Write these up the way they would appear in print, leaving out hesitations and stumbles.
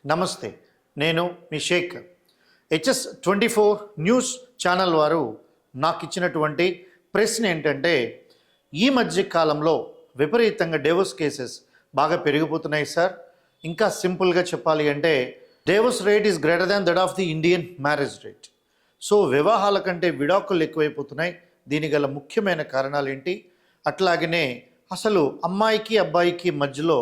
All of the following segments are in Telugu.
నమస్తే, నేను మీ షేక్. HS24 న్యూస్ ఛానల్ వారు నాకు ఇచ్చినటువంటి ప్రశ్న ఏంటంటే, ఈ మధ్య కాలంలో విపరీతంగా డైవోర్స్ కేసెస్ బాగా పెరిగిపోతున్నాయి సార్. ఇంకా సింపుల్గా చెప్పాలి అంటే divorce rate is greater than that of the Indian marriage rate. So వివాహాల కంటే విడాకులు ఎక్కువైపోతున్నాయి. దీని గల ముఖ్యమైన కారణాలు ఏంటి, అట్లాగనే అసలు అమ్మాయికి అబ్బాయికి మధ్యలో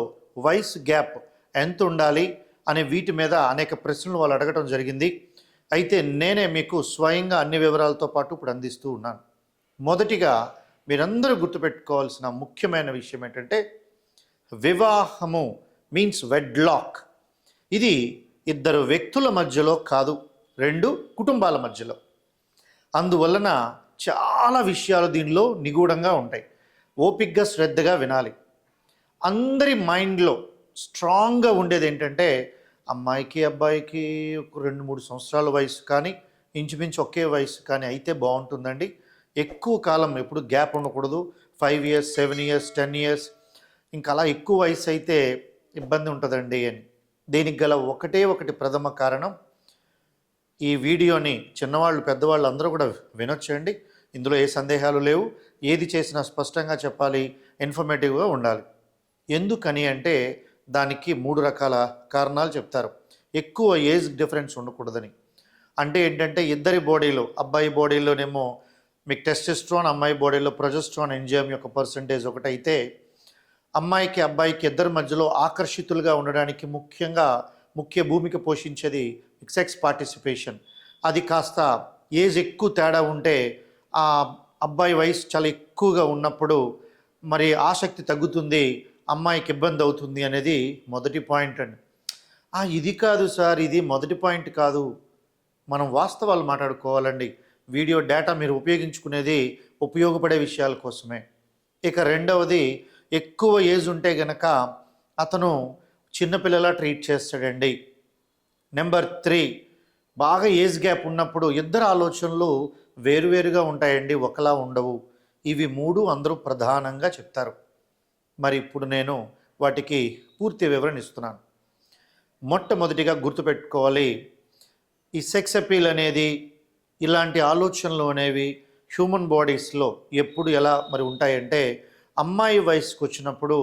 వయసు గ్యాప్ ఎంత ఉండాలి అనే వీటి మీద అనేక ప్రశ్నలు వాళ్ళు అడగటం జరిగింది. అయితే నేనే మీకు స్వయంగా అన్ని వివరాలతో పాటు ఇప్పుడు అందిస్తూ ఉన్నాను. మొదటిగా మీరందరూ గుర్తుపెట్టుకోవాల్సిన ముఖ్యమైన విషయం ఏంటంటే, వివాహము మీన్స్ వెడ్లాక్. ఇది ఇద్దరు వ్యక్తుల మధ్యలో కాదు, రెండు కుటుంబాల మధ్యలో. అందువలన చాలా విషయాలు దీనిలో నిగూఢంగా ఉంటాయి. ఓపికగా శ్రద్ధగా వినాలి. అందరి మైండ్లో స్ట్రాంగ్గా ఉండేది ఏంటంటే, అమ్మాయికి అబ్బాయికి ఒక 2-3 సంవత్సరాల వయసు కానీ ఇంచుమించు ఒకే వయసు కానీ అయితే బాగుంటుందండి. ఎక్కువ కాలం ఎప్పుడు గ్యాప్ ఉండకూడదు. 5 years, 7 years, 10 years ఇంకా అలా ఎక్కువ వయసు అయితే ఇబ్బంది ఉంటుందండి అని. దీనికి గల ఒకటి ప్రథమ కారణం, ఈ వీడియోని చిన్నవాళ్ళు పెద్దవాళ్ళు అందరూ కూడా వినొచ్చండి. ఇందులో ఏ సందేహాలు లేవు. ఏది చేసినా స్పష్టంగా చెప్పాలి, ఇన్ఫర్మేటివ్గా ఉండాలి. ఎందుకని అంటే దానికి 3 రకాల కారణాలు చెప్తారు. ఎక్కువ ఏజ్ డిఫరెన్స్ ఉండకూడదని. అంటే ఏంటంటే, ఇద్దరి బాడీలో, అబ్బాయి బాడీలోనేమో మీకు టెస్టోస్టెరాన్, అమ్మాయి బాడీలో ప్రొజెస్టెరాన్ ఎంజైమ్ యొక్క పర్సంటేజ్ ఒకటైతే, అమ్మాయికి అబ్బాయికి ఇద్దరి మధ్యలో ఆకర్షితులుగా ఉండడానికి ముఖ్య భూమిక పోషించేది సెక్స్ పార్టిసిపేషన్. అది కాస్త ఏజ్ ఎక్కువ తేడా ఉంటే, ఆ అబ్బాయి వయసు చాలా ఎక్కువగా ఉన్నప్పుడు మరి ఆసక్తి తగ్గుతుంది, అమ్మాయికి ఇబ్బంది అవుతుంది అనేది మొదటి పాయింట్ అండి. ఇది కాదు సార్, ఇది మొదటి పాయింట్ కాదు. మనం వాస్తవాలు మాట్లాడుకోవాలండి. వీడియో డేటా మీరు ఉపయోగించుకునేది ఉపయోగపడే విషయాల కోసమే. ఇక రెండవది, ఎక్కువ ఏజ్ ఉంటే గనక అతను చిన్నపిల్లలా ట్రీట్ చేస్తాడండి. నెంబర్ 3, బాగా ఏజ్ గ్యాప్ ఉన్నప్పుడు ఇద్దరు ఆలోచనలు వేరువేరుగా ఉంటాయండి, ఒకలా ఉండవు. ఇవి 3 అందరూ ప్రధానంగా చెప్తారు. మరి ఇప్పుడు నేను వాటికి పూర్తి వివరణ ఇస్తున్నాను. మొట్టమొదటిగా గుర్తుపెట్టుకోవాలి, ఈ సెక్స్ అపీల్ అనేది, ఇలాంటి ఆలోచనలు అనేవి హ్యూమన్ బాడీస్లో ఎప్పుడు ఎలా మరి ఉంటాయంటే, అమ్మాయి వయసుకు వచ్చినప్పుడు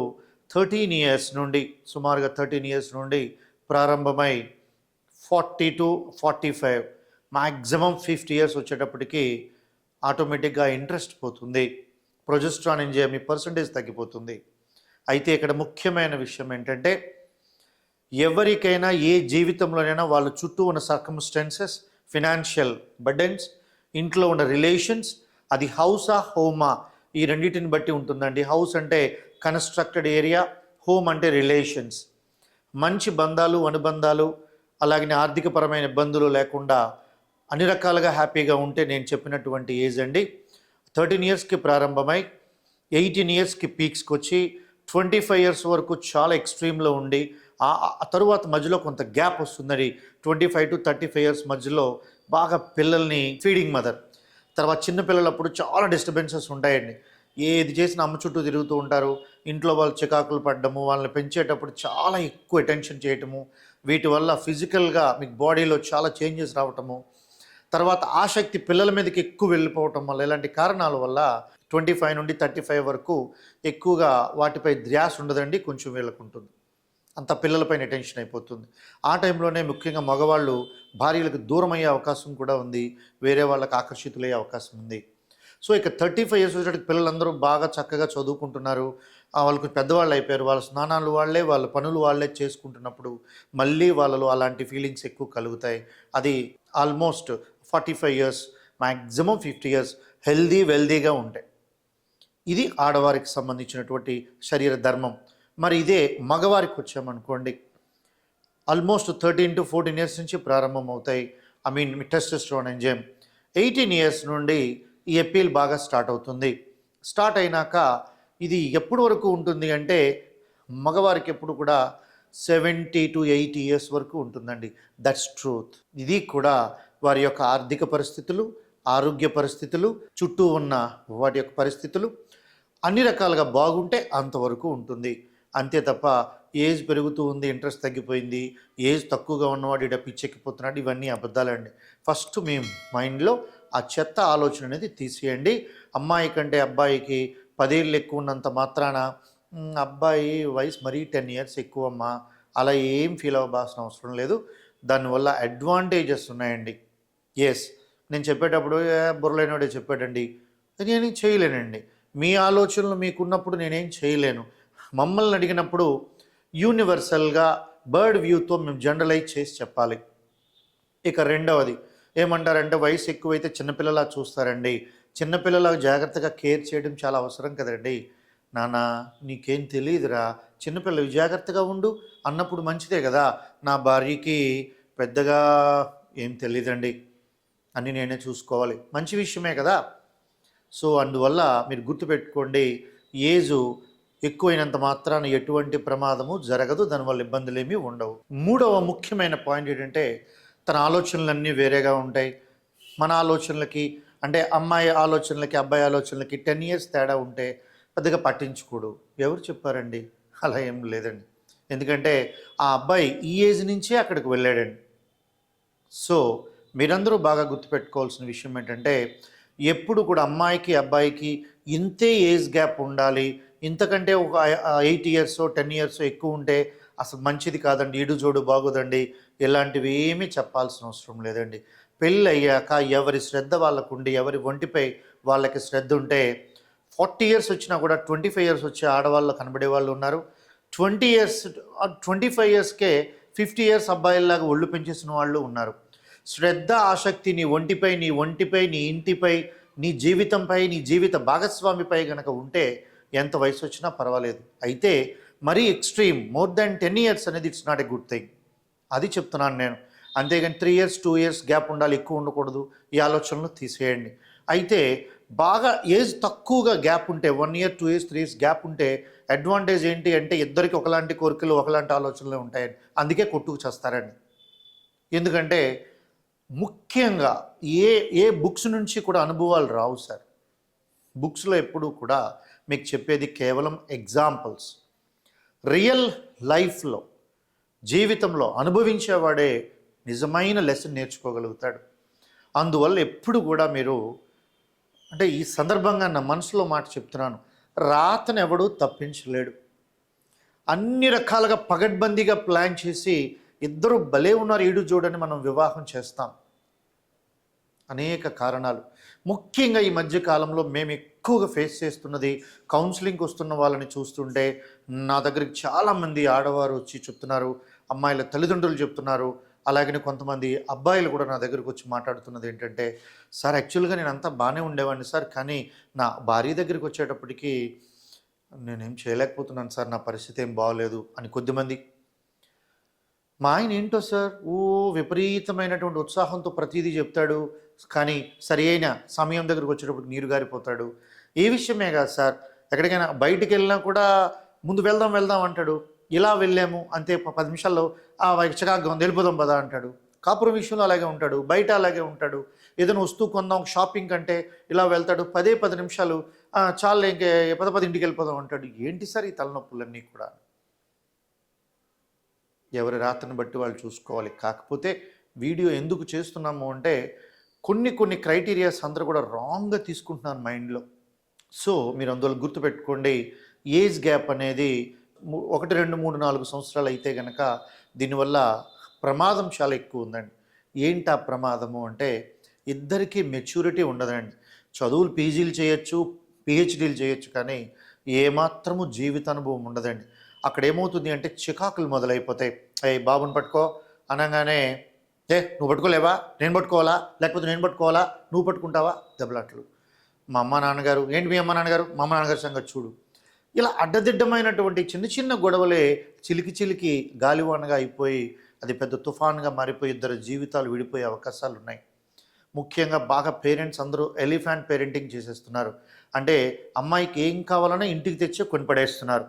13 years నుండి, సుమారుగా 13 years నుండి ప్రారంభమై 40 to 45, మ్యాక్సిమం 50 years వచ్చేటప్పటికి ఆటోమేటిక్గా ఇంట్రెస్ట్ పోతుంది, ప్రొజెస్ట్రాన్ ఎంజైమ్ పర్సంటేజ్ తగ్గిపోతుంది. అయితే ఇక్కడ ముఖ్యమైన విషయం ఏంటంటే, ఎవరికైనా ఏ జీవితంలోనైనా వాళ్ళ చుట్టూ ఉన్న సర్కమ్స్టాన్సెస్, ఫినాన్షియల్ బర్డెన్స్, ఇంట్లో ఉన్న రిలేషన్స్, అది హౌసా హోమా ఈ రెండింటిని బట్టి ఉంటుందండి. హౌస్ అంటే కన్స్ట్రక్టెడ్ ఏరియా, హోమ్ అంటే రిలేషన్స్. మంచి బంధాలు, అనుబంధాలు, అలాగే ఆర్థికపరమైన ఇబ్బందులు లేకుండా అన్ని రకాలుగా హ్యాపీగా ఉంటే నేను చెప్పినటువంటి ఏజ్ అండి. 13 yearsకి ప్రారంభమై 18 yearsకి పీక్స్కి వచ్చి 25 years వరకు చాలా ఎక్స్ట్రీమ్లో ఉండి, ఆ తరువాత మధ్యలో కొంత గ్యాప్ వస్తుందండి. 25 to 35 years మధ్యలో బాగా పిల్లల్ని ఫీడింగ్ మదర్. తర్వాత చిన్నపిల్లలప్పుడు చాలా డిస్టర్బెన్సెస్ ఉంటాయండి. ఏది చేసినా అమ్మ చుట్టూ తిరుగుతూ ఉంటారు. ఇంట్లో వాళ్ళు చికాకులు పడ్డము, వాళ్ళని పెంచేటప్పుడు చాలా ఎక్కువ అటెన్షన్ చేయటము, వీటి వల్ల ఫిజికల్గా మీకు బాడీలో చాలా చేంజెస్ రావటము, తర్వాత ఆసక్తి పిల్లల మీదకి ఎక్కువ వెళ్ళిపోవటం వల్ల, ఇలాంటి కారణాల వల్ల 25 నుండి 35 వరకు ఎక్కువగా వాటిపై ధ్యాస ఉండదండి, కొంచెం వీళ్ళకు ఉంటుంది. అంత పిల్లలపైన అటెన్షన్ అయిపోతుంది. ఆ టైంలోనే ముఖ్యంగా మగవాళ్ళు భార్యలకు దూరం అయ్యే అవకాశం కూడా ఉంది, వేరే వాళ్ళకి ఆకర్షితులయ్యే అవకాశం ఉంది. సో ఇక 35 years వచ్చేటికి పిల్లలందరూ బాగా చక్కగా చదువుకుంటున్నారు, వాళ్ళకు పెద్దవాళ్ళు అయిపోయారు, వాళ్ళ స్నానాలు వాళ్ళే, వాళ్ళ పనులు వాళ్ళే చేసుకుంటున్నప్పుడు మళ్ళీ వాళ్ళలో అలాంటి ఫీలింగ్స్ ఎక్కువ కలుగుతాయి. అది almost 45 years, maximum 50 years healthy వెల్దీగా ఉంటాయి. ఇది ఆడవారికి సంబంధించినటువంటి శరీర ధర్మం. మరి ఇదే మగవారికి వచ్చామనుకోండి, ఆల్మోస్ట్ 13 to 14 years నుంచి ప్రారంభం అవుతాయి. టెస్టోస్టెరాన్ ఎంజైమ్ 18 years నుండి ఈ అపీల్ బాగా స్టార్ట్ అవుతుంది. స్టార్ట్ అయినాక ఇది ఎప్పుడు వరకు ఉంటుంది అంటే, మగవారికి ఎప్పుడు కూడా 70 to 80 years వరకు ఉంటుందండి. That's truth. ఇది కూడా వారి యొక్క ఆర్థిక పరిస్థితులు, ఆరోగ్య పరిస్థితులు, చుట్టూ ఉన్న వాటి యొక్క పరిస్థితులు అన్ని రకాలుగా బాగుంటే అంతవరకు ఉంటుంది. అంతే తప్ప ఏజ్ పెరుగుతూ ఉంది, ఇంట్రెస్ట్ తగ్గిపోయింది, ఏజ్ తక్కువగా ఉన్నవాడు ఇడ పిచ్చెక్కిపోతున్నాడు, ఇవన్నీ అబద్ధాలండి. ఫస్ట్ మీ మైండ్లో ఆ చెత్త ఆలోచన అనేది తీసేయండి. అమ్మాయి కంటే అబ్బాయికి 10 ఏళ్ళు ఎక్కువ ఉన్నంత మాత్రాన అబ్బాయి వయసు మరీ 10 ఇయర్స్ ఎక్కువమ్మా అలా ఏం ఫీల్ అవ్వాల్సిన అవసరం లేదు. దానివల్ల అడ్వాంటేజెస్ ఉన్నాయండి. ఎస్, నేను చెప్పేటప్పుడు బుర్రలేనోడే చెప్పాడండి, నేనేం చేయలేనండి. మీ ఆలోచనలు మీకున్నప్పుడు నేనేం చేయలేను. మమ్మల్ని అడిగినప్పుడు యూనివర్సల్గా బర్డ్ వ్యూతో మేము జనరలైజ్ చేసి చెప్పాలి. ఇక రెండవది ఏమంటారంటే వయసు ఎక్కువైతే చిన్నపిల్లలా చూస్తారండి. చిన్నపిల్లలా జాగ్రత్తగా కేర్ చేయడం చాలా అవసరం కదండి. నాన్న నీకేం తెలియదురా, చిన్నపిల్లలు జాగ్రత్తగా ఉండు అన్నప్పుడు మంచిదే కదా. నా భార్యకి పెద్దగా ఏం తెలియదండి, అన్నీ నేనే చూసుకోవాలి, మంచి విషయమే కదా. సో అందువల్ల మీరు గుర్తుపెట్టుకోండి, ఏజు ఎక్కువైనంత మాత్రాన ఎటువంటి ప్రమాదము జరగదు, దానివల్ల ఇబ్బందులు ఏమీ ఉండవు. మూడవ ముఖ్యమైన పాయింట్ ఏంటంటే తన ఆలోచనలన్నీ వేరేగా ఉంటాయి. మన ఆలోచనలకి అంటే అమ్మాయి ఆలోచనలకి అబ్బాయి ఆలోచనలకి 10 ఇయర్స్ తేడా ఉంటే పెద్దగా పట్టించుకోడు. ఎవరు చెప్పారండి? అలా ఏం లేదండి. ఎందుకంటే ఆ అబ్బాయి ఈ ఏజ్ నుంచే అక్కడికి వెళ్ళాడండి. సో మీరందరూ బాగా గుర్తుపెట్టుకోవాల్సిన విషయం ఏంటంటే ఎప్పుడు కూడా అమ్మాయికి అబ్బాయికి ఇంతే ఏజ్ గ్యాప్ ఉండాలి, ఇంతకంటే ఒక 8 ఇయర్స్ 10 ఇయర్స్ ఎక్కువ ఉంటే అసలు మంచిది కాదండి, ఈడు జోడు బాగోదండి, ఇలాంటివి ఏమీ చెప్పాల్సిన అవసరం లేదండి. పెళ్ళి అయ్యాక ఎవరి శ్రద్ధ వాళ్ళకు ఉండి ఎవరి ఒంటిపై వాళ్ళకి శ్రద్ధ ఉంటే 40 ఇయర్స్ వచ్చినా కూడా 25 ఇయర్స్ వచ్చే ఆడవాళ్ళు కనబడే వాళ్ళు ఉన్నారు. 20 ఇయర్స్ 25 ఇయర్స్కే 50 ఇయర్స్ అబ్బాయిల్లాగా ఒళ్ళు పెంచేసిన వాళ్ళు ఉన్నారు. శ్రద్ధ ఆసక్తి నీ ఒంటిపై నీ ఇంటిపై నీ జీవితంపై నీ జీవిత భాగస్వామిపై గనక ఉంటే ఎంత వయసు వచ్చినా పర్వాలేదు. అయితే మరీ ఎక్స్ట్రీమ్ మోర్ దాన్ 10 ఇయర్స్ అనేది it's not a good thing, అది చెప్తున్నాను నేను. అంతేగాని 3 ఇయర్స్ 2 ఇయర్స్ గ్యాప్ ఉండాలి, ఎక్కువ ఉండకూడదు, ఈ ఆలోచనలు తీసేయండి. అయితే బాగా ఏజ్ తక్కువగా గ్యాప్ ఉంటే 1 ఇయర్ 2 ఇయర్స్ 3 ఇయర్స్ గ్యాప్ ఉంటే అడ్వాంటేజ్ ఏంటి అంటే ఇద్దరికి ఒకలాంటి కోరికలు ఒకలాంటి ఆలోచనలు ఉంటాయండి. అందుకే కొట్టుకు చేస్తారండి. ఎందుకంటే ముఖ్యంగా ఏ ఏ బుక్స్ నుంచి కూడా అనుభవాలు రావు సార్. బుక్స్లో ఎప్పుడూ కూడా మీకు చెప్పేది కేవలం ఎగ్జాంపుల్స్. రియల్ లైఫ్లో జీవితంలో అనుభవించేవాడే నిజమైన లెసన్ నేర్చుకోగలుగుతాడు. అందువల్ల ఎప్పుడు కూడా మీరు అంటే ఈ సందర్భంగా నా మనసులో మాట చెప్తున్నాను, రాతను ఎవడూ తప్పించలేడు. అన్ని రకాలుగా పగడ్బందీగా ప్లాన్ చేసి ఇద్దరు భలే ఉన్నారు ఈడు చూడని మనం వివాహం చేస్తాం. అనేక కారణాలు, ముఖ్యంగా ఈ మధ్య కాలంలో మేము ఎక్కువగా ఫేస్ చేస్తున్నది కౌన్సిలింగ్కి వస్తున్న వాళ్ళని చూస్తుంటే నా దగ్గరికి చాలామంది ఆడవారు వచ్చి చెప్తున్నారు, అమ్మాయిల తల్లిదండ్రులు చెప్తున్నారు, అలాగనే కొంతమంది అబ్బాయిలు కూడా నా దగ్గరికి వచ్చి మాట్లాడుతున్నది ఏంటంటే సార్ యాక్చువల్గా నేను అంతా బాగానే ఉండేవాడిని సార్, కానీ నా భార్య దగ్గరికి వచ్చేటప్పటికి నేనేం చేయలేకపోతున్నాను సార్, నా పరిస్థితి ఏం బాగోలేదు అని కొద్దిమంది. మా ఆయన ఏంటో సార్ విపరీతమైనటువంటి ఉత్సాహంతో ప్రతిదీ చెప్తాడు, కానీ సరి అయిన సమయం దగ్గరికి వచ్చేటప్పుడు నీరు గారిపోతాడు. ఏ విషయమే కాదు సార్, ఎక్కడికైనా బయటికి వెళ్ళినా కూడా ముందు వెళ్దాం అంటాడు, ఇలా వెళ్ళాము అంతే 10 నిమిషాల్లో చికాగ్గా వెళ్ళిపోదాం పదా అంటాడు. కాపురం విషయంలో అలాగే ఉంటాడు, బయట అలాగే ఉంటాడు. ఏదైనా వస్తువు కొందాం షాపింగ్ అంటే ఇలా వెళ్తాడు, 10 నిమిషాలు చాలు ఇంకే 10 ఇంటికి వెళ్ళిపోదాం అంటాడు. ఏంటి సార్ ఈ తలనొప్పులన్నీ కూడా? ఎవరి రాత్రిని బట్టి వాళ్ళు చూసుకోవాలి. కాకపోతే వీడియో ఎందుకు చేస్తున్నాము అంటే కొన్ని క్రైటీరియాస్ అందరూ కూడా రాంగ్గా తీసుకుంటున్నాను మైండ్లో. సో మీరు అందువల్ల గుర్తుపెట్టుకోండి, ఏజ్ గ్యాప్ అనేది 1 2 3 4 సంవత్సరాలు అయితే కనుక దీనివల్ల ప్రమాదం చాలా ఎక్కువ ఉందండి. ఏంటి ఆ ప్రమాదము అంటే ఇద్దరికీ మెచ్యూరిటీ ఉండదండి. చదువులు పీజీలు చేయొచ్చు, పిహెచ్డీలు చేయొచ్చు, కానీ ఏమాత్రము జీవితానుభవం ఉండదండి. అక్కడ ఏమవుతుంది అంటే చికాకులు మొదలైపోతాయి. బాబుని పట్టుకో అనగానే నువ్వు పట్టుకోలేవా, నేను పట్టుకోవాలా, లేకపోతే నేను పట్టుకోవాలా, నువ్వు పట్టుకుంటావా, దెబ్బలాట్లు. మా అమ్మ నాన్నగారు ఏంటి, మీ అమ్మ నాన్నగారు, మా అమ్మ నాన్నగారి సంగతి చూడు. ఇలా అడ్డదిడ్డమైనటువంటి చిన్న గొడవలే చిలికి గాలివానగా అయిపోయి అది పెద్ద తుఫాన్గా మారిపోయి ఇద్దరు జీవితాలు విడిపోయే అవకాశాలు ఉన్నాయి. ముఖ్యంగా బాగా పేరెంట్స్ అందరూ ఎలిఫెంట్ పేరెంటింగ్ చేసేస్తున్నారు. అంటే అమ్మాయికి ఏం కావాలన్నా ఇంటికి తెచ్చి కొనిపడేస్తున్నారు.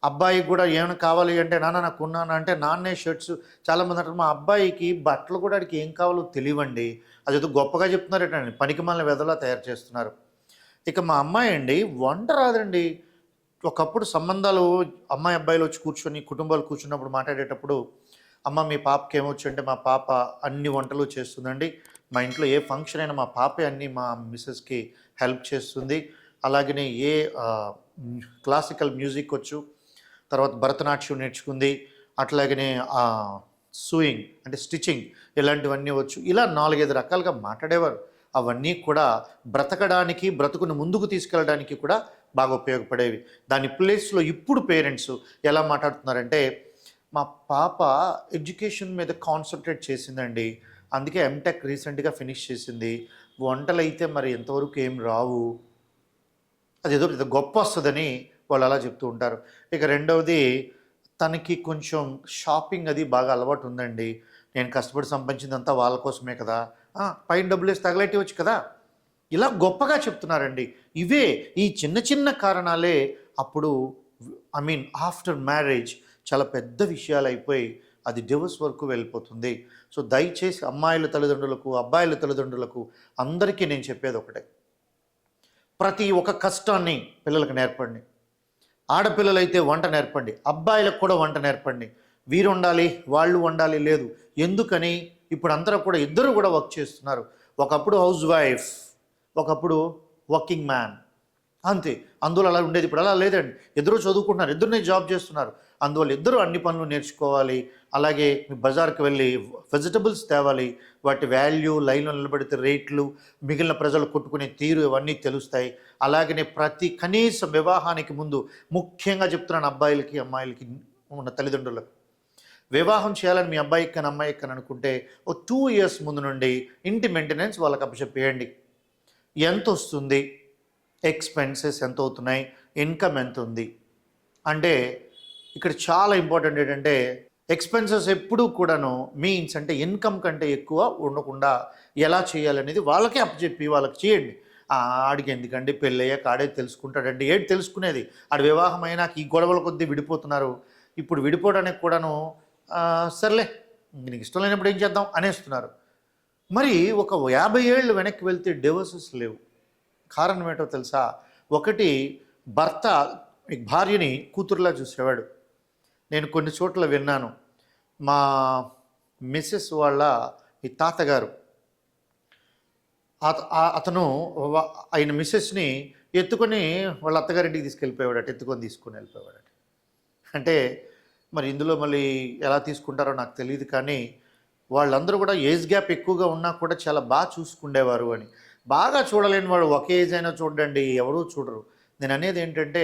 అబ్బాయికి కూడా ఏమైనా కావాలి అంటే నాన్న నాకు కొన్నాను అంటే నాన్నే షర్ట్స్. చాలామంది అంటారు మా అబ్బాయికి బట్టలు కూడా వాడికి ఏం కావాలో తెలియండి, అదేదో గొప్పగా చెప్తున్నారేటండి, పనికి మళ్ళీ వెదలా తయారు చేస్తున్నారు. ఇక మా అమ్మాయి అండి వంట రాదండి, ఒకప్పుడు సంబంధాలు అమ్మాయి అబ్బాయిలు వచ్చి కూర్చొని కుటుంబాలు కూర్చున్నప్పుడు మాట్లాడేటప్పుడు, అమ్మ మీ పాపకి ఏమొచ్చు అంటే, మా పాప అన్ని వంటలు చేస్తుందండి. మా ఇంట్లో ఏ ఫంక్షన్ అయినా మా పాపే అన్నీ మా మిసెస్‌కి హెల్ప్ చేస్తుంది. అలాగనే క్లాసికల్ మ్యూజిక్ వచ్చు. తర్వాత భరతనాట్యం నేర్చుకుంది. అట్లాగనే సూయింగ్ అంటే స్టిచింగ్ ఇలాంటివన్నీ వచ్చు. ఇలా 4, 5 రకాలుగా మాట్లాడేవారు. అవన్నీ కూడా బ్రతకడానికి, బ్రతుకుని ముందుకు తీసుకెళ్ళడానికి కూడా బాగా ఉపయోగపడేవి. దాని ప్లేస్‌లో ఇప్పుడు పేరెంట్స్ ఎలా మాట్లాడుతున్నారంటే, మా పాప ఎడ్యుకేషన్ మీద కాన్సంట్రేట్ చేసిందండి. అందుకే ఎంటెక్ రీసెంట్‌గా ఫినిష్ చేసింది. వంటలైతే మరి ఎంతవరకు ఏం రావు. అదేదో పెద్ద గొప్పొస్తదని వాళ్ళు అలా చెప్తూ ఉంటారు. ఇక రెండవది, తనకి కొంచెం షాపింగ్ అది బాగా అలవాటు ఉందండి. నేను కష్టపడి సంపాదించిందంతా వాళ్ళ కోసమే కదా! పైన డబ్బులేసి తగలెట్టేయొచ్చు కదా! ఇలా గొప్పగా చెప్తున్నారండి. ఇవే ఈ చిన్న చిన్న కారణాలే అప్పుడు ఆఫ్టర్ మ్యారేజ్ చాలా పెద్ద విషయాలయిపోయి అది డివోర్స్ వరకు వెళ్ళిపోతుంది. సో, దయచేసి అమ్మాయిల తల్లిదండ్రులకు, అబ్బాయిల తల్లిదండ్రులకు అందరికీ నేను చెప్పేది ఒకటే. ప్రతి ఒక్క కష్టాన్ని పిల్లలకు నేర్పండి. ఆడపిల్లలైతే వంట నేర్పండి. అబ్బాయిలకు కూడా వంట నేర్పండి. వీరు వండాలి, వాళ్ళు వండాలి లేదు. ఎందుకని ఇప్పుడు అందరూ కూడా ఇద్దరు కూడా వర్క్ చేస్తున్నారు. ఒకప్పుడు హౌస్ వైఫ్, ఒకప్పుడు వర్కింగ్ మ్యాన్. అంతే. అందువల్ల అలా ఉండేది. ఇప్పుడు అలా లేదండి. ఇద్దరు చదువుకుంటున్నారు, ఇద్దరినే జాబ్ చేస్తున్నారు. అందువల్ల ఇద్దరు అన్ని పనులు నేర్చుకోవాలి. అలాగే బజార్కి వెళ్ళి వెజిటబుల్స్ తేవాలి. వాటి వాల్యూ, లైన్లో నిలబడితే రేట్లు, మిగిలిన ప్రజలు కొట్టుకునే తీరు ఇవన్నీ తెలుస్తాయి. అలాగనే ప్రతి కనీసం వివాహానికి ముందు ముఖ్యంగా చెప్తున్నాను అబ్బాయిలకి, అమ్మాయిలకి ఉన్న తల్లిదండ్రులకు. వివాహం చేయాలని మీ అబ్బాయికి కానీ అమ్మాయికి కానీ అనుకుంటే ఓ 2 ఇయర్స్ ముందు నుండి ఇంటి మెయింటెనెన్స్ వాళ్ళకి అప్పచెప్పేయండి. ఎంత వస్తుంది, ఎక్స్‌పెన్సెస్ ఎంత అవుతున్నాయి, ఇన్‌కమ్ ఎంత ఉంది. అంటే ఇక్కడ చాలా ఇంపార్టెంట్ ఏంటంటే, ఎక్స్‌పెన్సెస్ ఎప్పుడూ కూడాను మీన్స్ అంటే ఇన్‌కమ్ కంటే ఎక్కువ ఉండకుండా ఎలా చేయాలనేది వాళ్ళకే అప్పచెప్పి వాళ్ళకి చేయండి. ఆడికి ఎందుకండి పెళ్ళయ్యాక ఆడే తెలుసుకుంటాడండి. ఏటి తెలుసుకునేది? ఆడి వివాహం అయినాక ఈ గొడవల కొద్దీ విడిపోతున్నారు. ఇప్పుడు విడిపోవడానికి కూడాను సర్లే నీకు ఇష్టం లేనప్పుడు ఏం చేద్దాం అనేస్తున్నారు. మరి ఒక 50 ఏళ్ళు వెనక్కి వెళ్తే డివోర్సెస్ లేవు. కారణం ఏంటో తెలుసా? ఒకటి, భర్త భార్యని కూతురులా చూసేవాడు. నేను కొన్ని చోట్ల విన్నాను. మా మిసెస్ వాళ్ళ ఈ తాతగారు అతను ఆయన మిసెస్ని ఎత్తుకొని వాళ్ళ అత్తగారింటికి తీసుకెళ్ళిపోయాడట. తీసుకొని వెళ్ళిపోయాడట. అంటే మరి ఇందులో మళ్ళీ ఎలా తీసుకుంటారో నాకు తెలియదు. కానీ వాళ్ళందరూ కూడా ఏజ్ గ్యాప్ ఎక్కువగా ఉన్నా కూడా చాలా బాగా చూసుకుండేవారు అని. బాగా చూడలేని వాడు ఒక ఏజ్ అయినా చూడండి, ఎవరూ చూడరు. నేను అనేది ఏంటంటే,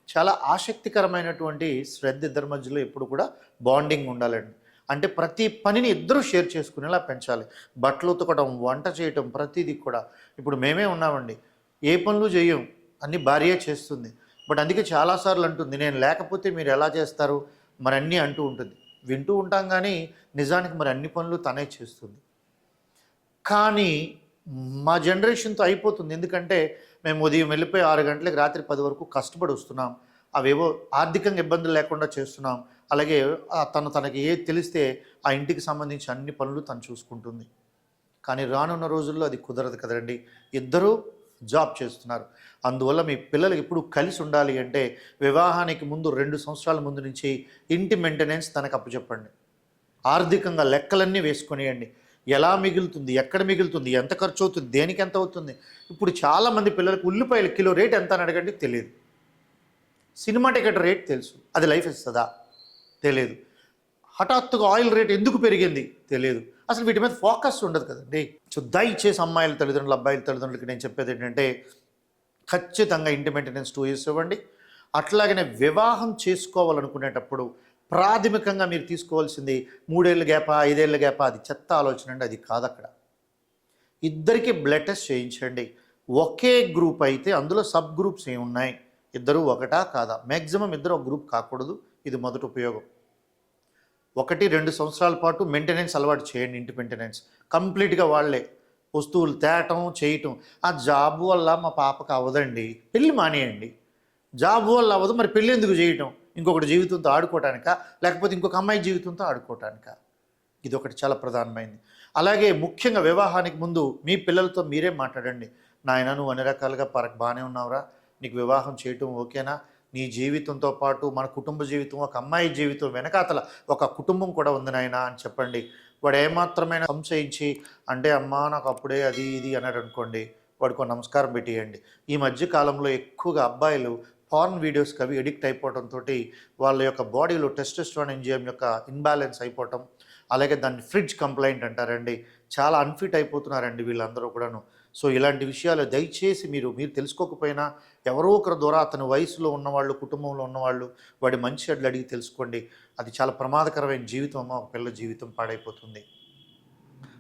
చాలా ఆసక్తికరమైనటువంటి శ్రద్ధ ఇద్దరి మధ్యలో ఎప్పుడు కూడా బాండింగ్ ఉండాలండి. అంటే ప్రతి పనిని ఇద్దరూ షేర్ చేసుకునేలా పెంచాలి. బట్టలు ఉతకడం, వంట చేయటం, ప్రతిదీ కూడా. ఇప్పుడు మేమే ఉన్నామండి, ఏ పనులు చేయం, అన్నీ భార్యే చేస్తుంది. బట్ అందుకే చాలాసార్లు అంటుంది, నేను లేకపోతే మీరు ఎలా చేస్తారు మరి అన్నీ అంటూ ఉంటుంది. వింటూ ఉంటాం కానీ నిజానికి మరి అన్ని పనులు తనే చేస్తుంది. కానీ మా జనరేషన్తో అయిపోతుంది. ఎందుకంటే మేము ఉదయం వెళ్ళిపోయి 6 గంటలకు రాత్రి 10 వరకు కష్టపడి వస్తున్నాం. అవేవో ఆర్థికంగా ఇబ్బందులు లేకుండా చేస్తున్నాం. అలాగే తనకి ఏది తెలిస్తే ఆ ఇంటికి సంబంధించి అన్ని పనులు తను చూసుకుంటుంది. కానీ రానున్న రోజుల్లో అది కుదరదు కదండి. ఇద్దరూ జాబ్ చేస్తున్నారు. అందువల్ల మీ పిల్లలు ఎప్పుడు కలిసి ఉండాలి అంటే, వివాహానికి ముందు 2 సంవత్సరాల ముందు నుంచి ఇంటి మెయింటెనెన్స్ తనకు అప్పచెప్పండి. ఆర్థికంగా లెక్కలన్నీ వేసుకొనియండి. ఎలా మిగులుతుంది, ఎక్కడ మిగులుతుంది, ఎంత ఖర్చు అవుతుంది, దేనికి ఎంత అవుతుంది. ఇప్పుడు చాలామంది పిల్లలకు ఉల్లిపాయల కిలో రేట్ ఎంత అని అడగండి, తెలియదు. సినిమా టికెట్ రేట్ తెలుసు, అది లైఫ్ ఇస్తుందా? తెలియదు. హఠాత్తుగా ఆయిల్ రేట్ ఎందుకు పెరిగింది తెలియదు. అసలు వీటి మీద ఫోకస్ ఉండదు కదండి. సో దయచేసి అమ్మాయిల తల్లిదండ్రులు, అబ్బాయిల తల్లిదండ్రులకి నేను చెప్పేది ఏంటంటే, ఖచ్చితంగా ఇంటి మెయింటెనెన్స్ 2 ఇయర్స్ ఇవ్వండి. అట్లాగనే వివాహం చేసుకోవాలనుకునేటప్పుడు ప్రాథమికంగా మీరు తీసుకోవాల్సింది 3 ఏళ్ళ గ్యాపా, 5 ఏళ్ళ గ్యాపా, అది చెత్త ఆలోచన అండి. అది కాదు. అక్కడ ఇద్దరికి బ్లడ్ టెస్ట్ చేయించండి. ఒకే గ్రూప్ అయితే అందులో సబ్ గ్రూప్స్ ఏమున్నాయి, ఇద్దరు ఒకటా కాదా, మ్యాక్సిమం ఇద్దరు ఒక గ్రూప్ కాకూడదు. ఇది మొదటి ఉపయోగం. 1-2 సంవత్సరాల పాటు మెయింటెనెన్స్ అలవాటు చేయండి. ఇంటి మెయింటెనెన్స్ కంప్లీట్గా వాళ్ళే వస్తువులు తేటం చేయటం. ఆ జాబ్ వల్ల మా పాపకు అవ్వదండి, పెళ్ళి మానేయండి. జాబ్ వల్ల అవ్వదు, మరి పెళ్ళి ఎందుకు చేయటం? ఇంకొకటి జీవితంతో ఆడుకోవటానికా, లేకపోతే ఇంకొక అమ్మాయి జీవితంతో ఆడుకోవటానికా? ఇది ఒకటి చాలా ప్రధానమైంది. అలాగే ముఖ్యంగా వివాహానికి ముందు మీ పిల్లలతో మీరే మాట్లాడండి. నాయన, నువ్వు అన్ని రకాలుగా బాగానే ఉన్నావురా, నీకు వివాహం చేయటం ఓకేనా, నీ జీవితంతో పాటు మన కుటుంబ జీవితం, ఒక అమ్మాయి జీవితం వెనకాతల ఒక కుటుంబం కూడా ఉంది నాయనా అని చెప్పండి. వాడు ఏమాత్రమైన సంశయించి అంటే అమ్మా నాకు అప్పుడే అది ఇది అన్నాడు అనుకోండి, వాడికి ఒక నమస్కారం పెట్టేయండి. ఈ మధ్య కాలంలో ఎక్కువగా అబ్బాయిలు పార్న్ వీడియోస్కి అవి ఎడిక్ట్ అయిపోవడంతో వాళ్ళ యొక్క బాడీలో టెస్టోస్టెరాన్ ఎంజైమ్ యొక్క ఇన్బ్యాలెన్స్ అయిపోవటం, అలాగే దాన్ని ఫ్రిడ్జ్ కంప్లైంట్ అంటారండి. చాలా అన్ఫిట్ అయిపోతున్నారండి వీళ్ళందరూ కూడాను. సో ఇలాంటి విషయాలు దయచేసి మీరు తెలుసుకోకపోయినా ఎవరో ఒకరి ద్వారా అతని వయసులో ఉన్నవాళ్ళు, కుటుంబంలో ఉన్నవాళ్ళు వాడి మంచి చెడ్డలు అడిగి తెలుసుకోండి. అది చాలా ప్రమాదకరమైన జీవితం అమ్మ, ఒక పిల్ల జీవితం పాడైపోతుంది.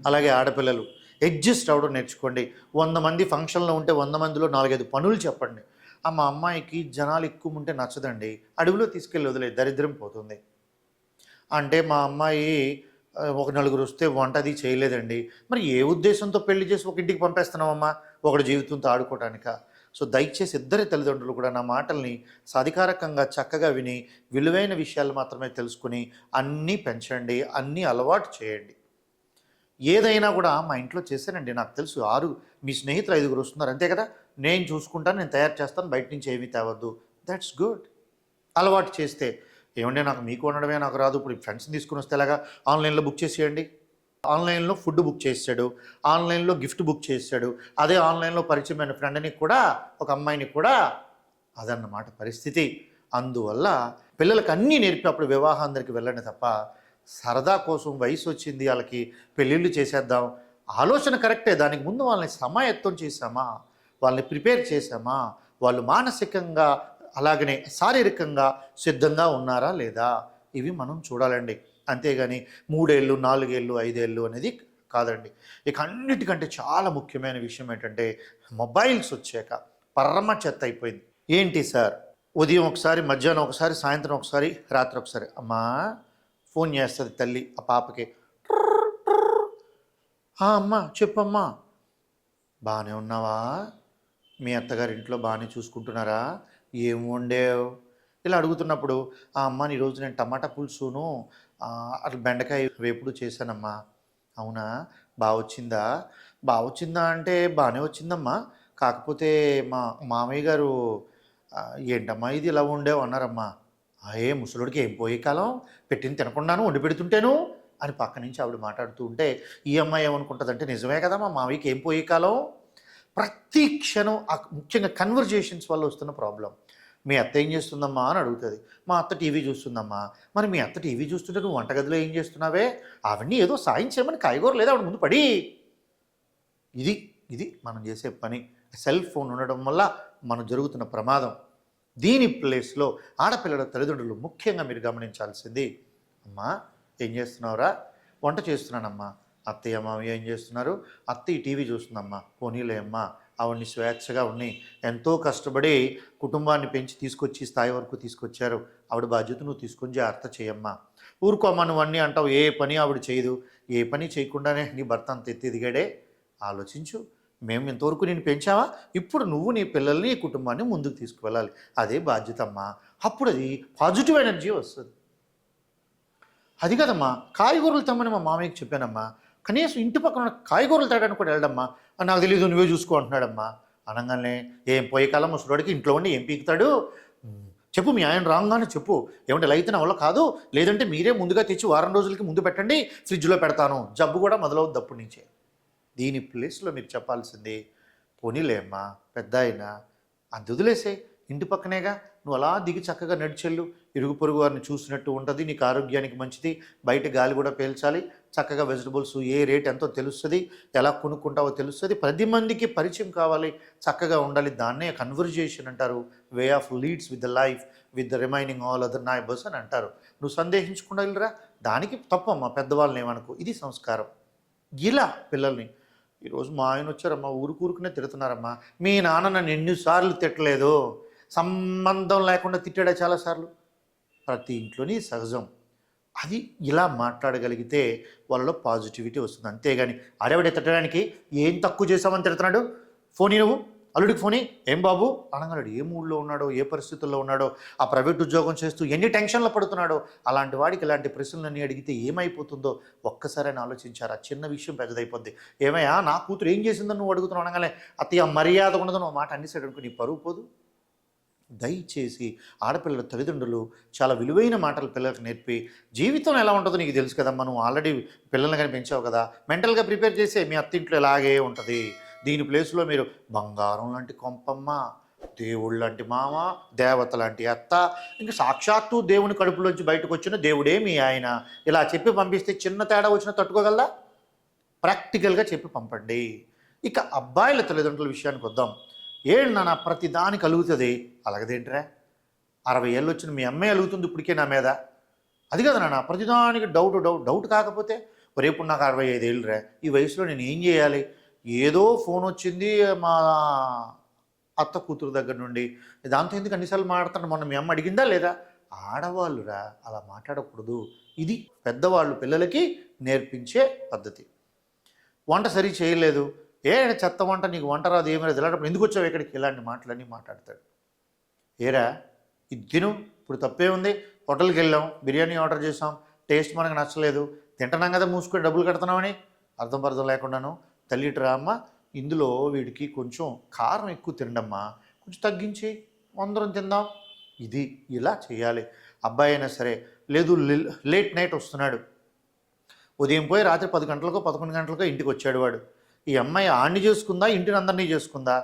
అలాగే ఆడపిల్లలు అడ్జస్ట్ అవ్వడం నేర్చుకోండి. 100 మంది ఫంక్షన్లో ఉంటే 100 మందిలో 4-5 పనులు చెప్పండి. మా అమ్మాయికి జనాలు ఎక్కువ ఉంటే నచ్చదండి, అడవిలో తీసుకెళ్ళి వదిలే, దరిద్రం పోతుంది. అంటే మా అమ్మాయి ఒక నలుగురు వస్తే వంట అది చేయలేదండి. మరి ఏ ఉద్దేశంతో పెళ్లి చేసి ఒక ఇంటికి పంపేస్తున్నామమ్మా, ఒకటి జీవితంతో ఆడుకోవటానిక? సో దయచేసి ఇద్దరి తల్లిదండ్రులు కూడా నా మాటల్ని సాధికారకంగా చక్కగా విని విలువైన విషయాలు మాత్రమే తెలుసుకుని అన్నీ పెంచండి, అన్నీ అలవాటు చేయండి. ఏదైనా కూడా మా ఇంట్లో చేశానండి, నాకు తెలుసు. మీ స్నేహితులు 5 వస్తున్నారు అంతే కదా, నేను చూసుకుంటాను, నేను తయారు చేస్తాను, బయట నుంచి ఏమీ తేవద్దు. That's good. అలవాటు చేస్తే ఏమంటే నాకు మీకు వండడమే నాకు రాదు, ఇప్పుడు ఫ్రెండ్స్ని తీసుకుని వస్తే ఎలాగా, ఆన్లైన్లో బుక్ చేసేయండి. ఆన్లైన్లో ఫుడ్ బుక్ చేసాడు, ఆన్లైన్లో గిఫ్ట్ బుక్ చేశాడు, అదే ఆన్లైన్లో పరిచయమైన ఫ్రెండ్ని కూడా, ఒక అమ్మాయిని కూడా, అదన్నమాట పరిస్థితి. అందువల్ల పిల్లలకి అన్నీ నేర్పి అప్పుడు వివాహాందరికి వెళ్ళండి తప్ప సరదా కోసం వయసు వచ్చింది వాళ్ళకి పెళ్ళిళ్ళు చేసేద్దాం ఆలోచన కరెక్టే. దానికి ముందు వాళ్ళని సమాయత్తం చేశామా, వాళ్ళని ప్రిపేర్ చేశామా, వాళ్ళు మానసికంగా అలాగనే శారీరకంగా సిద్ధంగా ఉన్నారా లేదా, ఇవి మనం చూడాలండి. అంతేగాని 3 ఏళ్ళు 4 ఏళ్ళు 5 ఏళ్ళు అనేది కాదండి. ఇక అన్నిటికంటే చాలా ముఖ్యమైన విషయం ఏంటంటే మొబైల్స్ వచ్చాక పరమ చెత్త అయిపోయింది. ఏంటి సార్, ఉదయం ఒకసారి, మధ్యాహ్నం ఒకసారి, సాయంత్రం ఒకసారి, రాత్రి ఒకసారి అమ్మా ఫోన్ చేస్తుంది తల్లి ఆ పాపకి. అమ్మా చెప్పమ్మా, బాగానే ఉన్నావా, మీ అత్తగారి ఇంట్లో బాగానే చూసుకుంటున్నారా, ఏం వండేవు, ఇలా అడుగుతున్నప్పుడు అమ్మ ఈరోజు నేను టమాటా పులుసును అట్లా బెండకాయ వేపుడు చేశానమ్మా. అవునా, బాగా వచ్చిందా? బాగా వచ్చిందా అంటే బాగానే వచ్చిందమ్మా, కాకపోతే మా మామయ్య గారు ఏంటమ్మా ఇది ఇలా వండేవు అన్నారమ్మా. ఏ ముసలుడికి ఏం పోయే కాలం, పెట్టింది తినకుండాను వండి పెడుతుంటేను అని పక్క నుంచి ఆవిడ మాట్లాడుతూ ఉంటే ఈ అమ్మాయి ఏమనుకుంటుందంటే నిజమే కదా మా మామయ్యకి ఏం పోయే కాలం. ప్రతి క్షణం ముఖ్యంగా కన్వర్జేషన్స్ వల్ల వస్తున్న ప్రాబ్లం. మీ అత్త ఏం చేస్తుందమ్మా అని అడుగుతుంది. మా అత్త టీవీ చూస్తుందమ్మా. మరి మీ అత్త టీవీ చూస్తుంటే నువ్వు వంటగదిలో ఏం చేస్తున్నావే, అవన్నీ ఏదో సాయం చేయమని కాయగూర లేదా ఆవిడ ముందు పడి. ఇది ఇది మనం చేసే పని. సెల్ ఫోన్ ఉండడం వల్ల మనం జరుగుతున్న ప్రమాదం. దీని ప్లేస్లో ఆడపిల్లల తల్లిదండ్రులు ముఖ్యంగా మీరు గమనించాల్సింది, అమ్మా ఏం చేస్తున్నావురా, వంట చేస్తున్నానమ్మా. అత్తయ్య మామయ్య ఏం చేస్తున్నారు, అత్తయ్య టీవీ చూస్తుందమ్మా. పోనీలే అమ్మా, ఆవిడ్ని స్వేచ్ఛగా ఉన్ని ఎంతో కష్టపడి కుటుంబాన్ని పెంచి తీసుకొచ్చి స్థాయి వరకు తీసుకొచ్చారు, ఆవిడ బాధ్యత నువ్వు తీసుకొని జాగ్రత్త చేయమ్మా. ఊరుకోమ్మా నువ్వు అన్నీ అంటావు, ఏ పని ఆవిడ చేయదు, ఏ పని చేయకుండానే నీ భర్త అంత ఎత్తి ఎదిగాడే. ఆలోచించు, మేము ఇంతవరకు నేను పెంచావా, ఇప్పుడు నువ్వు నీ పిల్లల్ని ఈ కుటుంబాన్ని ముందుకు తీసుకువెళ్ళాలి, అదే బాధ్యత అమ్మా. అప్పుడు అది పాజిటివ్ ఎనర్జీ వస్తుంది. అది కదమ్మా, కాయగూరలు తెమ్మని మా మామయ్యకి చెప్పానమ్మా, కనీసం ఇంటి పక్కన కాయగూరలు తేడానికి కూడా వెళ్ళడమ్మా. నాకు తెలీదు నువ్వే చూసుకో అంటున్నాడమ్మా. అనగానే ఏం పోయే కాలం ముసలోడికి ఇంట్లో ఉండి ఏం పీకుతాడు, చెప్పు మీ ఆయన రాగానే చెప్పు, ఏమంటే ఇలా అయితే నా వల్ల కాదు, లేదంటే మీరే ముందుగా తెచ్చి వారం రోజులకి ముందు పెట్టండి, ఫ్రిడ్జ్లో పెడతాను, జబ్బు కూడా మొదలవుద్ది అప్పటి నుంచే. దీని ప్లేస్లో మీరు చెప్పాల్సింది, పోనీలే అమ్మా పెద్ద అయినా అది వదిలేసే, ఇంటి పక్కనేగా, నువ్వు అలా దిగి చక్కగా నడిచెళ్ళు, ఇరుగు పొరుగు వారిని చూసినట్టు ఉంటుంది, నీకు ఆరోగ్యానికి మంచిది, బయట గాలి కూడా పీల్చాలి, చక్కగా వెజిటబుల్స్ ఏ రేట్ ఎంతో తెలుస్తుంది, ఎలా కొనుక్కుంటావో తెలుస్తుంది, 10 మందికి పరిచయం కావాలి, చక్కగా ఉండాలి, దాన్నే కన్వర్జేషన్ అంటారు, way of leads with the life with the remaining all other neighbours అని అంటారు. నువ్వు సందేహించకుండా వెళ్ళరా, దానికి తప్పమ్మా, పెద్దవాళ్ళని ఏమనుకో, ఇది సంస్కారం. ఇలా పిల్లల్ని, ఈరోజు మా ఆయన వచ్చారమ్మా, ఊరుకునే తిడుతున్నారమ్మా, మీ నాన్న నన్ను ఎన్నిసార్లు తిట్టలేదు, సంబంధం లేకుండా తిట్టాడా చాలాసార్లు. ప్రతి ఇంట్లోని సహజం. అది ఇలా మాట్లాడగలిగితే వాళ్ళలో పాజిటివిటీ వస్తుంది. అంతేగాని అడవిడ తిట్టడానికి ఏం తక్కువ చేసామని తిడుతున్నాడు, ఫోనీ నువ్వు అల్లుడికి ఫోనీ, ఏం బాబు అనగాడు, ఏ మూడ్లో ఉన్నాడో, ఏ పరిస్థితుల్లో ఉన్నాడో, ఆ ప్రైవేట్ ఉద్యోగం చేస్తూ ఎన్ని టెన్షన్లు పడుతున్నాడో, అలాంటి వాడికి ఇలాంటి ప్రశ్నలన్నీ అడిగితే ఏమైపోతుందో ఒక్కసారైనా ఆలోచించారు. ఆ చిన్న విషయం పెద్దదైపోద్ది. ఏమయ్యా నా కూతురు ఏం చేసిందని నువ్వు అడుగుతున్నావు అనగానే, అత్తయ్య మర్యాద ఉండదు నువ్వు మాట అన్నిసాడు అనుకో, నీ పరువు పోదు. దయచేసి ఆడపిల్లల తల్లిదండ్రులు చాలా విలువైన మాటలు పిల్లలకు నేర్పి, జీవితం ఎలా ఉంటుందో నీకు తెలుసు కదమ్మా, నువ్వు ఆల్రెడీ పిల్లల్ని కానీ పెంచావు కదా, మెంటల్గా ప్రిపేర్ చేసే మీ అత్తింట్లో ఇలాగే ఉంటుంది. దీని ప్లేస్లో మీరు బంగారం లాంటి కొంపమ్మ, దేవుళ్ళు లాంటి మామ, దేవత లాంటి అత్త, ఇంకా సాక్షాత్తు దేవుని కడుపులోంచి బయటకు వచ్చిన దేవుడే మీ ఆయన, ఇలా చెప్పి పంపిస్తే చిన్న తేడా వచ్చినా తట్టుకోగలరా? ప్రాక్టికల్గా చెప్పి పంపండి. ఇక అబ్బాయిల తల్లిదండ్రుల విషయానికి వద్దాం. ఏడు నాన్న ప్రతి దానికి అలుగుతుంది, అలాగదేంట్రా 60 ఏళ్ళు వచ్చిన మీ అమ్మాయి అలుగుతుంది ఇప్పటికే నా మీద, అది కదా నాన్న ప్రతిదానికి డౌట్ కాకపోతే, రేపు నాకు 65 ఏళ్ళురా, ఈ వయసులో నేను ఏం చేయాలి? ఏదో ఫోన్ వచ్చింది మా అత్త కూతురు దగ్గర నుండి, దాంతో ఎందుకు అన్నిసార్లు మాట్లాడుతాను, మొన్న మీ అమ్మ అడిగిందా లేదా? ఆడవాళ్ళురా అలా మాట్లాడకూడదు. ఇది పెద్దవాళ్ళు పిల్లలకి నేర్పించే పద్ధతి. వంట సరి చేయలేదు, చెత్త వంట, నీకు వంట రాదు, ఏమి రాదు, ఇలాంటప్పుడు ఎందుకు వచ్చావు ఇక్కడికి, ఇలాంటి మాటలన్నీ మాట్లాడతాడు. ఏరా ఇది తిను, ఇప్పుడు తప్పే ఉంది, హోటల్కి వెళ్ళాం, బిర్యానీ ఆర్డర్ చేసాం, టేస్ట్ మనకు నచ్చలేదు, తింటున్నాం కదా మూసుకొని డబ్బులు కడుతున్నామని అర్థం లేకుండాను, తల్లిటరా అమ్మ ఇందులో వీడికి కొంచెం కారం ఎక్కువ తిండమ్మా, కొంచెం తగ్గించి అందరం తిందాం, ఇది ఇలా చేయాలి. అబ్బాయి అయినా సరే, లేదు లేట్ నైట్ వస్తున్నాడు, ఉదయం పోయి రాత్రి 10 గంటలకో 11 గంటలకో ఇంటికి వచ్చాడు వాడు, ఈ అమ్మాయి ఆడిని చేసుకుందా, ఇంటిని అందరినీ చేసుకుందా?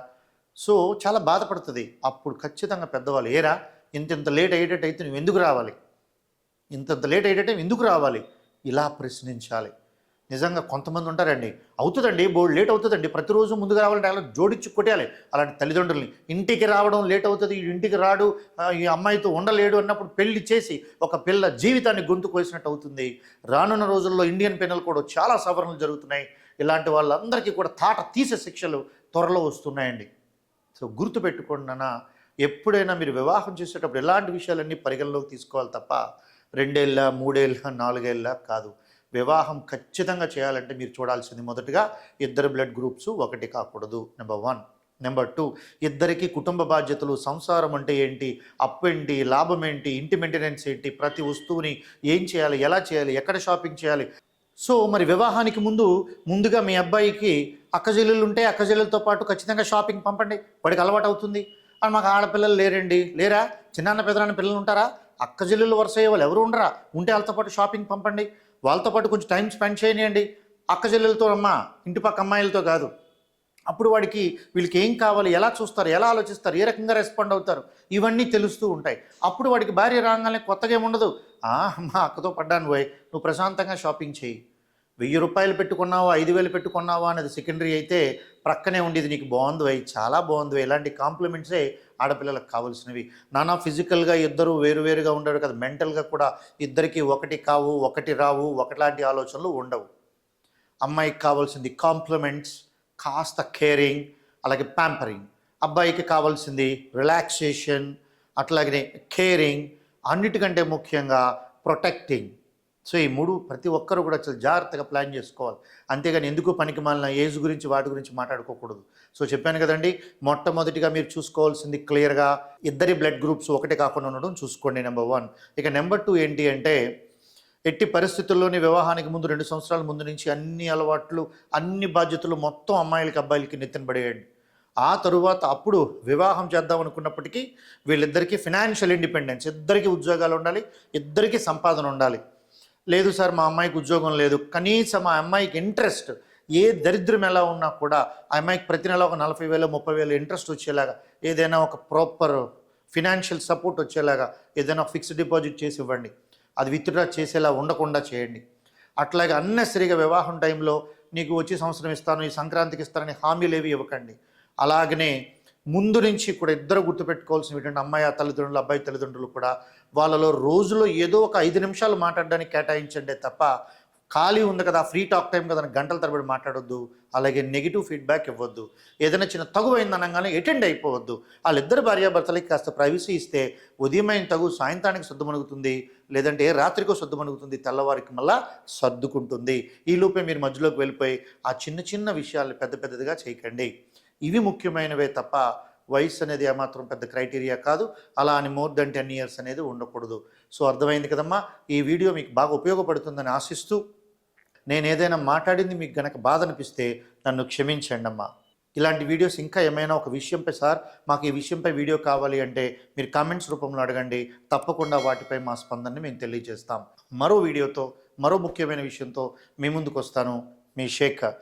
సో చాలా బాధపడుతుంది. అప్పుడు ఖచ్చితంగా పెద్దవాళ్ళు, ఏరా ఇంత లేట్ అయ్యేటట్టు అయితే నువ్వు ఎందుకు రావాలి, ఇంత లేట్ అయ్యేటట్టు ఎందుకు రావాలి, ఇలా ప్రశ్నించాలి. నిజంగా కొంతమంది ఉంటారండి, అవుతుందండి బోల్డ్ లేట్ అవుతుందండి, ప్రతిరోజు ముందుకు రావాలంటే అలా జోడించి కొట్టేయాలి అలాంటి తల్లిదండ్రుల్ని. ఇంటికి రావడం లేట్ అవుతుంది, ఇంటికి రాడు, ఈ అమ్మాయితో ఉండలేడు అన్నప్పుడు పెళ్లి చేసి ఒక పిల్ల జీవితాన్ని గొంతు కోసినట్టు అవుతుంది. రానున్న రోజుల్లో ఇండియన్ పెనల్ కోడ్ చాలా సవరణలు జరుగుతున్నాయి. ఇలాంటి వాళ్ళందరికీ కూడా తాట తీసే శిక్షలు త్వరలో వస్తున్నాయండి. సో గుర్తుపెట్టుకోండి నాన్న, ఎప్పుడైనా మీరు వివాహం చేసేటప్పుడు ఇలాంటి విషయాలన్నీ పరిగణలోకి తీసుకోవాలి తప్ప 2 ఏళ్ళ 3 ఏళ్ళ 4 ఏళ్ళ కాదు. వివాహం ఖచ్చితంగా చేయాలంటే మీరు చూడాల్సింది మొదటగా ఇద్దరు బ్లడ్ గ్రూప్స్ ఒకటి కాకూడదు, నెంబర్ 1. నెంబర్ 2, ఇద్దరికి కుటుంబ బాధ్యతలు, సంసారం అంటే ఏంటి, అప్పు ఏంటి, లాభం ఏంటి, ఇంటి మెయింటెనెన్స్ ఏంటి, ప్రతి వస్తువుని ఏం చేయాలి, ఎలా చేయాలి, ఎక్కడ షాపింగ్ చేయాలి. సో మరి వివాహానికి ముందుగా మీ అబ్బాయికి అక్కజెల్లులు ఉంటే అక్కజెల్లులతో పాటు ఖచ్చితంగా షాపింగ్ పంపండి, వాడికి అలవాటు అవుతుంది. అని మాకు ఆడపిల్లలు లేరండి, లేరా చిన్నాన్న పెదనాన్న పిల్లలు ఉంటారా, అక్కజెల్లులు వరుస అయ్యే వాళ్ళు ఎవరు ఉండరా, ఉంటే వాళ్ళతో పాటు షాపింగ్ పంపండి, వాళ్ళతో పాటు కొంచెం టైం స్పెండ్ చేయనియండి. అక్కజెల్లులతో ఇంటి పక్క అమ్మాయిలతో కాదు. అప్పుడు వాడికి వీళ్ళకి ఏం కావాలి, ఎలా చూస్తారు, ఎలా ఆలోచిస్తారు, ఏ రకంగా రెస్పాండ్ అవుతారు, ఇవన్నీ తెలుస్తూ ఉంటాయి. అప్పుడు వాడికి భార్య రాగానే కొత్తగా ఏముండదు, మా అక్కతో పడ్డాను పోయి, నువ్వు ప్రశాంతంగా షాపింగ్ చేయి, 1000 రూపాయలు పెట్టుకున్నావా 5000 పెట్టుకున్నావా అనేది సెకండరీ అయితే, ప్రక్కనే ఉండేది నీకు బాగుంది వై, చాలా బాగుంది వై, ఇలాంటి కాంప్లిమెంట్సే ఆడపిల్లలకు కావాల్సినవి. నానా ఫిజికల్గా ఇద్దరు వేరువేరుగా ఉండరు కదా, మెంటల్గా కూడా ఇద్దరికి ఒకటి కావు, ఒకటి రావు, ఒకలాంటి ఆలోచనలు ఉండవు. అమ్మాయికి కావాల్సింది కాంప్లిమెంట్స్, కాస్త కేరింగ్, అలాగే ప్యాంపరింగ్. అబ్బాయికి కావాల్సింది రిలాక్సేషన్, అట్లాగనే కేరింగ్, అన్నిటికంటే ముఖ్యంగా ప్రొటెక్టింగ్. సో ఈ 3 ప్రతి ఒక్కరు కూడా చాలా జాగ్రత్తగా ప్లాన్ చేసుకోవాలి. అంతేగాని ఎందుకు పనికి మాలిన ఏజ్ గురించి వాటి గురించి మాట్లాడుకోకూడదు. సో చెప్పాను కదండి, మొట్టమొదటిగా మీరు చూసుకోవాల్సింది క్లియర్గా ఇద్దరి బ్లడ్ గ్రూప్స్ ఒకటి కాకుండా ఉండడం చూసుకోండి, నెంబర్ 1. ఇక నెంబర్ 2 ఏంటి అంటే, ఎట్టి పరిస్థితుల్లోని వివాహానికి ముందు 2 సంవత్సరాల ముందు నుంచి అన్ని అలవాట్లు, అన్ని బాధ్యతలు మొత్తం అమ్మాయిలకి అబ్బాయిలకి నెత్తిన పడేయండి. ఆ తరువాత అప్పుడు వివాహం చేద్దాం అనుకున్నప్పటికీ వీళ్ళిద్దరికీ ఫినాన్షియల్ ఇండిపెండెన్స్, ఇద్దరికీ ఉద్యోగాలు ఉండాలి, ఇద్దరికీ సంపాదన ఉండాలి. లేదు సార్ మా అమ్మాయికి ఉద్యోగం లేదు, కనీసం ఆ అమ్మాయికి ఇంట్రెస్ట్, ఏ దరిద్రం ఎలా ఉన్నా కూడా ఆ అమ్మాయికి ప్రతి నెల ఒక 40,000 30,000 ఇంట్రెస్ట్ వచ్చేలాగా, ఏదైనా ఒక ప్రాపర్ ఫినాన్షియల్ సపోర్ట్ వచ్చేలాగా ఏదైనా ఫిక్స్డ్ డిపాజిట్ చేసి ఇవ్వండి. అది విత్డ్రా చేసేలా ఉండకుండా చేయండి. అట్లాగే అన్నెసరిగా వివాహం టైంలో నీకు వచ్చే సంవత్సరం ఇస్తాను, ఈ సంక్రాంతికి ఇస్తానని హామీలు ఏవి ఇవ్వకండి. అలాగనే ముందు నుంచి కూడా ఇద్దరు గుర్తుపెట్టుకోవాల్సిన ఏంటంటే, అమ్మాయి తల్లిదండ్రులు అబ్బాయి తల్లిదండ్రులు కూడా వాళ్ళలో రోజులో ఏదో ఒక 5 నిమిషాలు మాట్లాడడానికి కేటాయించండి తప్ప, ఖాళీ ఉంది కదా ఫ్రీ టాక్ టైం కదా గంటల తరబడి మాట్లాడొద్దు. అలాగే నెగిటివ్ ఫీడ్బ్యాక్ ఇవ్వద్దు. ఏదైనా చిన్న తగువైంది అనగానే అటెండ్ అయిపోవద్దు. వాళ్ళిద్దరు భార్యాభర్తలకి కాస్త ప్రైవసీ ఇస్తే ఉదయమైన తగు సాయంత్రానికి సర్దుమణుగుతుంది, లేదంటే రాత్రికో సర్దుమణుగుతుంది, తెల్లవారికి మళ్ళా సర్దుకుంటుంది. ఈ లోపే మీరు మధ్యలోకి వెళ్ళిపోయి ఆ చిన్న చిన్న విషయాలు పెద్ద పెద్దదిగా చేయకండి. ఇవి ముఖ్యమైనవే తప్ప వయసు అనేది ఏమాత్రం పెద్ద క్రైటీరియా కాదు. అలా అని మోర్ దెన్ 10 years అనేది ఉండకూడదు. సో అర్థమైంది కదమ్మా. ఈ వీడియో మీకు బాగా ఉపయోగపడుతుందని ఆశిస్తూ, నేను ఏదైనా మాట్లాడింది మీకు గనక బాధ అనిపిస్తే నన్ను క్షమించండి అమ్మా. ఇలాంటి వీడియోస్ ఇంకా ఏమైనా ఒక విషయంపై సార్ మాకు ఈ విషయంపై వీడియో కావాలి అంటే మీరు కామెంట్స్ రూపంలో అడగండి, తప్పకుండా వాటిపై మా స్పందనని మేము తెలియజేస్తాం. మరో వీడియోతో మరో ముఖ్యమైన విషయంతో మీ ముందుకు వస్తాను. మీ శేఖర్.